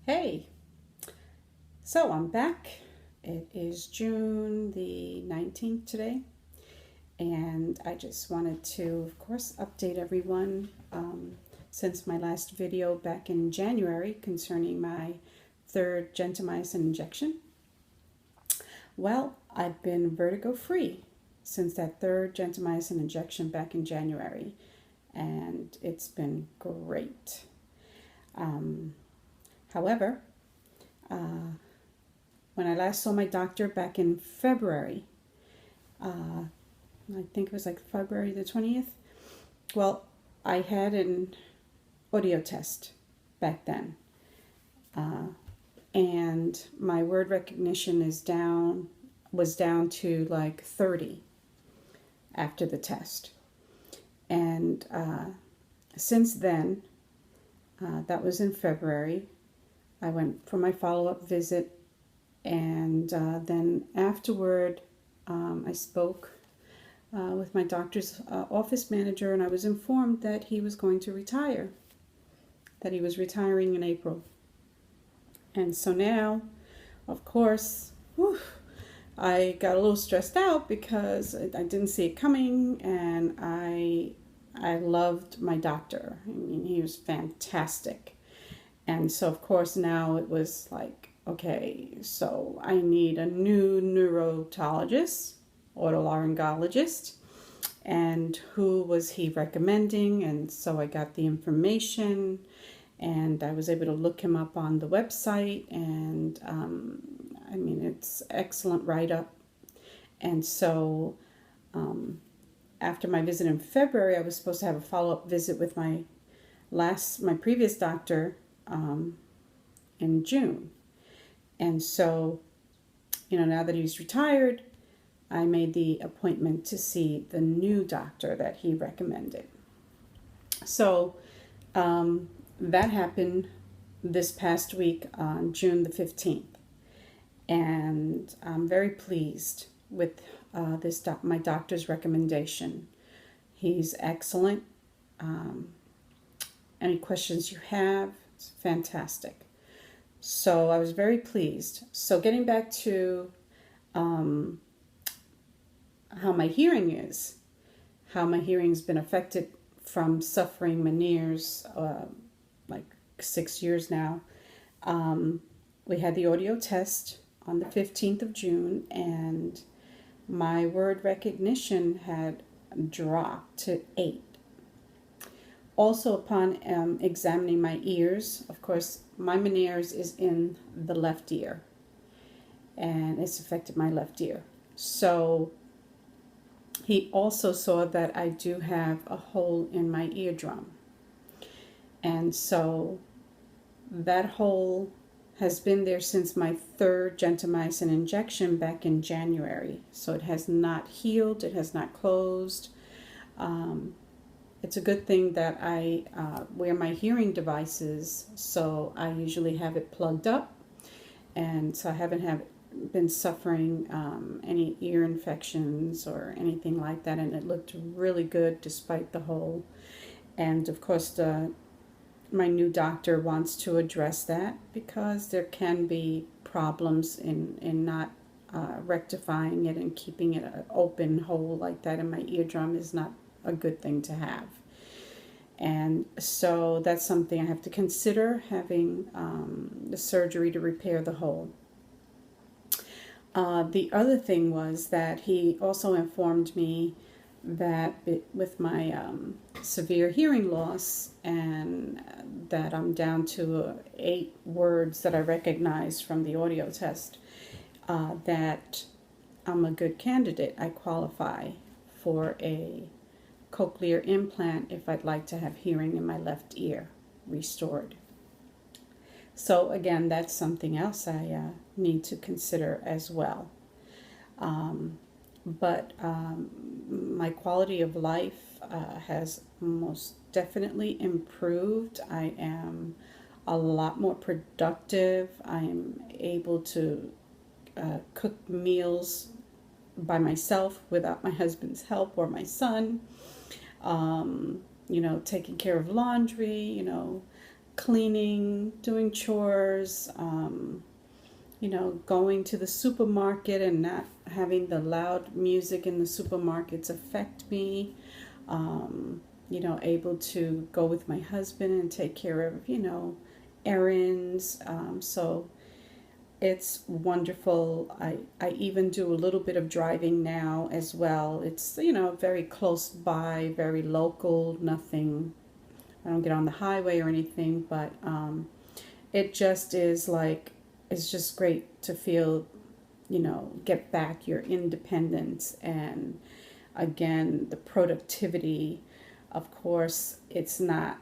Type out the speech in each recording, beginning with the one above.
Hey, so I'm back. It is June the 19th today, and I just wanted to, of course, update everyone since my last video back in January concerning my third gentamicin injection. Well, I've been vertigo free since that third gentamicin injection back in January, and it's been great. However, when I last saw my doctor back in February, I think it was like February the 20th. Well, I had an audio test back then. And my word recognition was down to like 30 after the test. And since then, that was in February, I went for my follow-up visit, and then afterward, I spoke with my doctor's office manager, and I was informed that he was going to retire, that he was retiring in April. And so now, of course, I got a little stressed out because I didn't see it coming, and I loved my doctor. I mean, he was fantastic. And so, of course, now it was like, okay, so I need a new neurologist, otolaryngologist, and who was he recommending? And so I got the information, and I was able to look him up on the website, and I mean, it's excellent write-up. And so after my visit in February, I was supposed to have a follow-up visit with my previous doctor in June. And so, now that he's retired, I made the appointment to see the new doctor that he recommended. So that happened this past week on June the 15th. And I'm very pleased with my doctor's recommendation. He's excellent. Any questions you have, it's fantastic. So I was very pleased. So getting back to how my hearing is, how my hearing's been affected from suffering Meniere's like 6 years now. We had the audio test on the 15th of June, and my word recognition had dropped to 8. Also, upon examining my ears, of course, my Meniere's is in the left ear, and it's affected my left ear. So he also saw that I do have a hole in my eardrum. And so that hole has been there since my third gentamicin injection back in January. So it has not healed, it has not closed. It's a good thing that I wear my hearing devices, so I usually have it plugged up, and so I haven't been suffering any ear infections or anything like that, and it looked really good despite the hole. And of course, my new doctor wants to address that because there can be problems in not rectifying it, and keeping it an open hole like that in my eardrum is not a good thing to have. And so that's something I have to consider, having the surgery to repair the hole. The other thing was that he also informed me that with my severe hearing loss, and that I'm down to 8 words that I recognize from the audio test, that I'm a good candidate. I qualify for a cochlear implant if I'd like to have hearing in my left ear restored. So again, that's something else I need to consider as well. But my quality of life has most definitely improved. I am a lot more productive. I'm able to cook meals by myself without my husband's help or my son. Taking care of laundry, cleaning, doing chores, going to the supermarket and not having the loud music in the supermarkets affect me. Able to go with my husband and take care of, errands. So it's wonderful. I even do a little bit of driving now as well. It's, very close by, very local, nothing. I don't get on the highway or anything, but it just is like, it's just great to feel, get back your independence and again, the productivity. Of course, it's not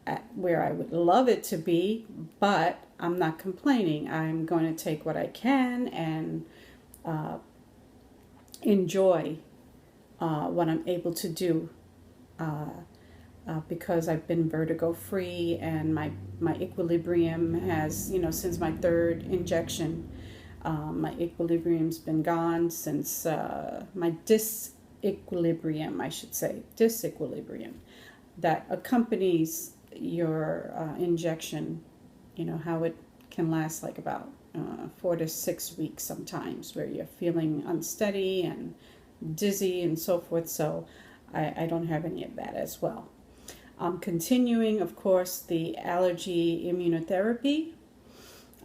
at where I would love it to be, but I'm not complaining. I'm going to take what I can and enjoy what I'm able to do because I've been vertigo free and my equilibrium has, since my third injection, my equilibrium's been gone since my disequilibrium, I should say, disequilibrium that accompanies your injection, how it can last like about 4 to 6 weeks sometimes, where you're feeling unsteady and dizzy and so forth. So I don't have any of that as well. I'm continuing, of course, the allergy immunotherapy.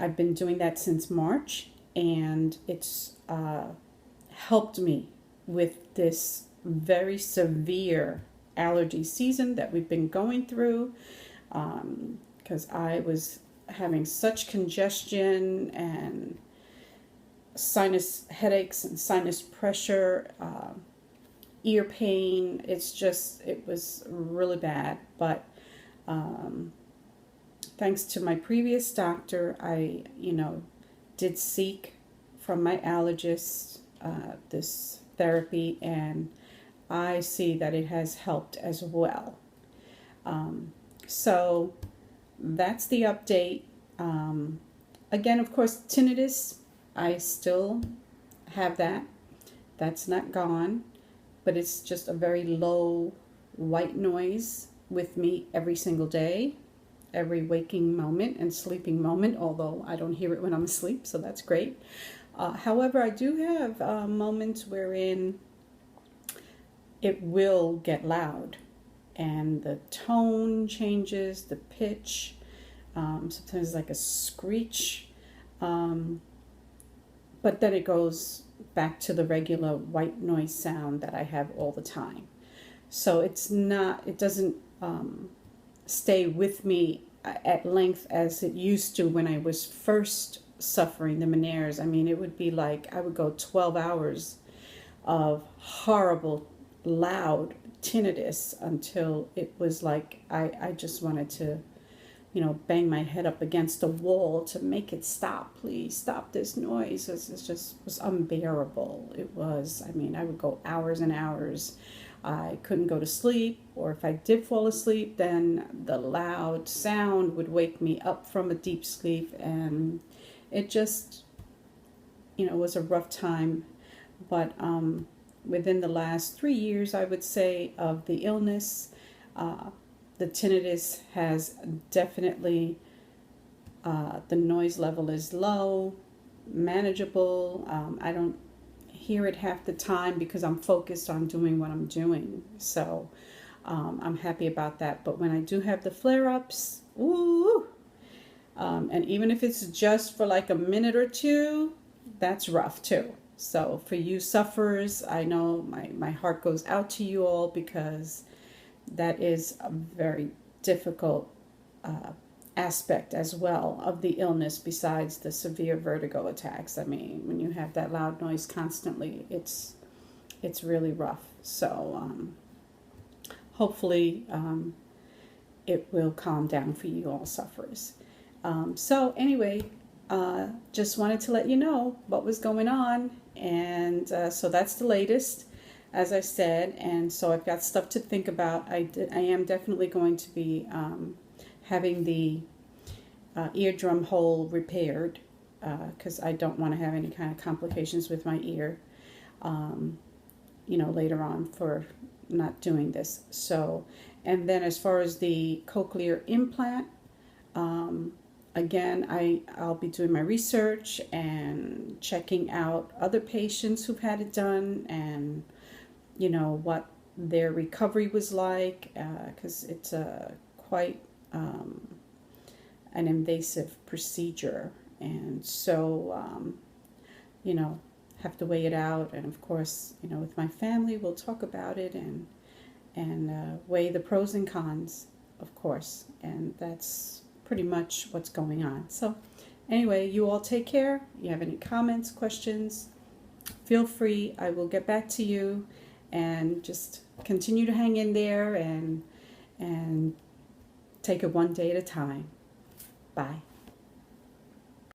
I've been doing that since March, and it's helped me with this very severe allergy season that we've been going through, because I was having such congestion and sinus headaches and sinus pressure, ear pain. It was really bad. But thanks to my previous doctor, I, did seek from my allergist this therapy, and I see that it has helped as well. So that's the update. Again, of course, tinnitus, I still have that. That's not gone, but it's just a very low white noise with me every single day, every waking moment and sleeping moment, although I don't hear it when I'm asleep, so that's great. However, I do have moments wherein it will get loud and the tone changes, the pitch, sometimes like a screech, but then it goes back to the regular white noise sound that I have all the time. So it doesn't stay with me at length as it used to when I was first suffering the Meniere's. I mean, it would be like I would go 12 hours of horrible, loud tinnitus until it was like I just wanted to, bang my head up against a wall to make it stop. Please stop this noise. It just was unbearable. It was, I would go hours and hours. I couldn't go to sleep, or if I did fall asleep, then the loud sound would wake me up from a deep sleep, and it just, was a rough time. But within the last 3 years, I would say, of the illness, the tinnitus has definitely, the noise level is low, manageable. I don't hear it half the time because I'm focused on doing what I'm doing. So I'm happy about that. But when I do have the flare-ups, ooh, and even if it's just for like a minute or two, that's rough too. So for you sufferers, I know my heart goes out to you all, because that is a very difficult aspect as well of the illness, besides the severe vertigo attacks. I mean, when you have that loud noise constantly, it's really rough. So hopefully it will calm down for you all sufferers. So anyway, just wanted to let you know what was going on, and so that's the latest, as I said. And so I've got stuff to think about. I am definitely going to be having the eardrum hole repaired, because I don't want to have any kind of complications with my ear, later on for not doing this. So, And then as far as the cochlear implant, again, I'll be doing my research and checking out other patients who've had it done, and what their recovery was like, because it's a quite an invasive procedure, and so have to weigh it out. And of course, with my family, we'll talk about it and weigh the pros and cons, of course. And that's pretty much what's going on. So anyway, you all take care. You have any comments, questions, feel free. I will get back to you, and just continue to hang in there and take it one day at a time. Bye.